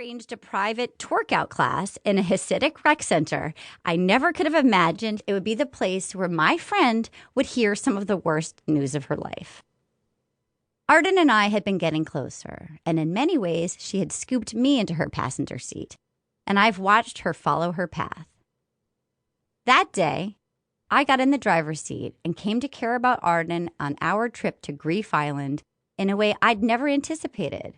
arranged a private twerk-out class in a Hasidic rec center, I never could have imagined it would be the place where my friend would hear some of the worst news of her life. Arden and I had been getting closer, and in many ways, she had scooped me into her passenger seat, and I've watched her follow her path. That day, I got in the driver's seat and came to care about Arden on our trip to Grief Island in a way I'd never anticipated.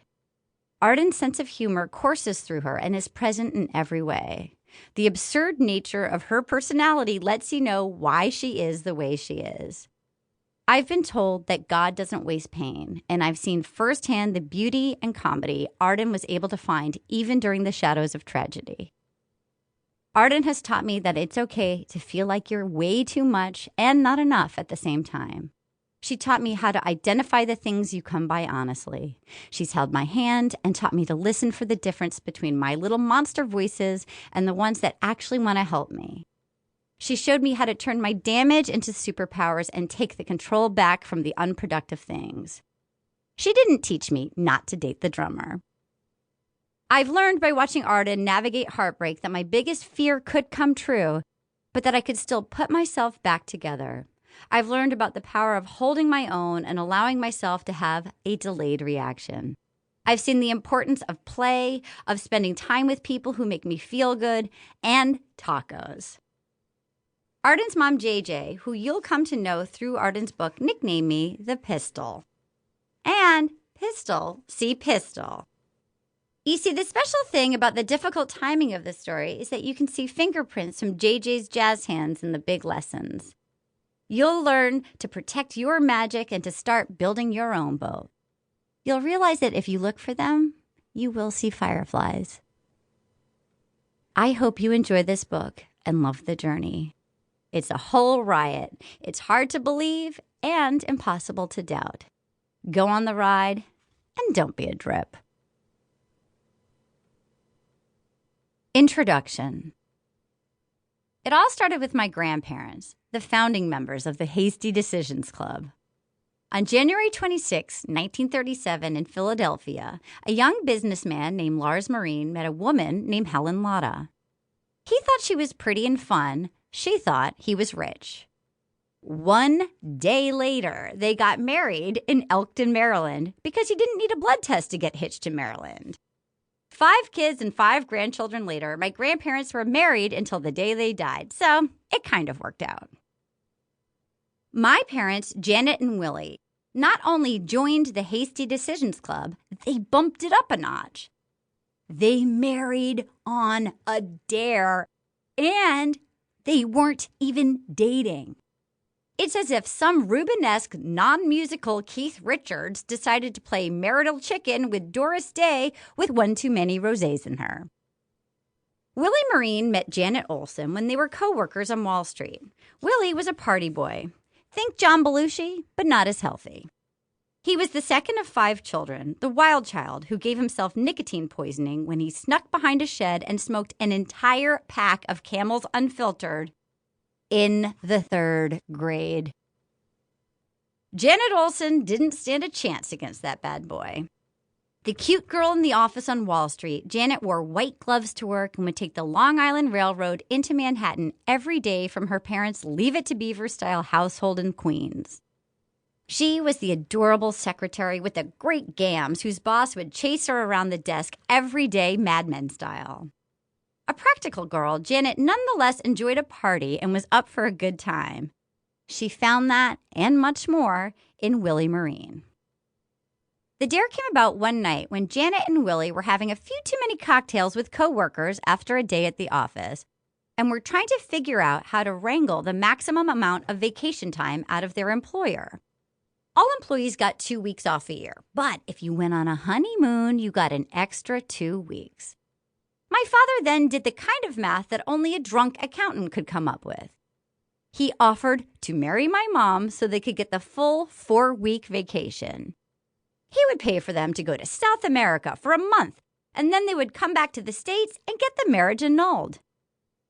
Arden's sense of humor courses through her and is present in every way. The absurd nature of her personality lets you know why she is the way she is. I've been told that God doesn't waste pain, and I've seen firsthand the beauty and comedy Arden was able to find even during the shadows of tragedy. Arden has taught me that it's okay to feel like you're way too much and not enough at the same time. She taught me how to identify the things you come by honestly. She's held my hand and taught me to listen for the difference between my little monster voices and the ones that actually want to help me. She showed me how to turn my damage into superpowers and take the control back from the unproductive things. She didn't teach me not to date the drummer. I've learned by watching Arden navigate heartbreak that my biggest fear could come true, but that I could still put myself back together. I've learned about the power of holding my own and allowing myself to have a delayed reaction. I've seen the importance of play, of spending time with people who make me feel good, and tacos. Arden's mom, JJ, who you'll come to know through Arden's book, nicknamed me the Pistol. And Pistol, see Pistol. You see, the special thing about the difficult timing of this story is that you can see fingerprints from JJ's jazz hands in the big lessons. You'll learn to protect your magic and to start building your own boat. You'll realize that if you look for them, you will see fireflies. I hope you enjoy this book and love the journey. It's a whole riot. It's hard to believe and impossible to doubt. Go on the ride and don't be a drip. Introduction. It all started with my grandparents, the founding members of the Hasty Decisions Club. On January 26, 1937, in Philadelphia, a young businessman named Lars Myrin met a woman named Helen Lotta. He thought she was pretty and fun. She thought he was rich. One day later, they got married in Elkton, Maryland, because he didn't need a blood test to get hitched to Maryland. 5 kids and 5 grandchildren later, my grandparents were married until the day they died, so it kind of worked out. My parents, Janet and Willie, not only joined the Hasty Decisions Club, they bumped it up a notch. They married on a dare, and they weren't even dating. It's as if some Rubenesque, non-musical Keith Richards decided to play marital chicken with Doris Day with one too many rosés in her. Willie Myrin met Janet Olson when they were co-workers on Wall Street. Willie was a party boy. Think John Belushi, but not as healthy. He was the second of 5 children, the wild child who gave himself nicotine poisoning when he snuck behind a shed and smoked an entire pack of Camels Unfiltered in the 3rd grade. Janet Olson didn't stand a chance against that bad boy. The cute girl in the office on Wall Street, Janet wore white gloves to work and would take the Long Island Railroad into Manhattan every day from her parents' Leave It to Beaver-style household in Queens. She was the adorable secretary with the great gams whose boss would chase her around the desk every day, Mad Men style. A practical girl, Janet nonetheless enjoyed a party and was up for a good time. She found that, and much more, in Willie Myrin. The dare came about one night when Janet and Willie were having a few too many cocktails with coworkers after a day at the office, and were trying to figure out how to wrangle the maximum amount of vacation time out of their employer. All employees got 2 weeks off a year, but if you went on a honeymoon, you got an extra 2 weeks. My father then did the kind of math that only a drunk accountant could come up with. He offered to marry my mom so they could get the full 4-week vacation. He would pay for them to go to South America for a month, and then they would come back to the States and get the marriage annulled.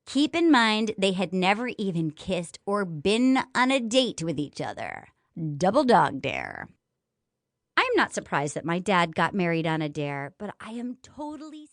Keep in mind, they had never even kissed or been on a date with each other. Double dog dare. I am not surprised that my dad got married on a dare, but I am totally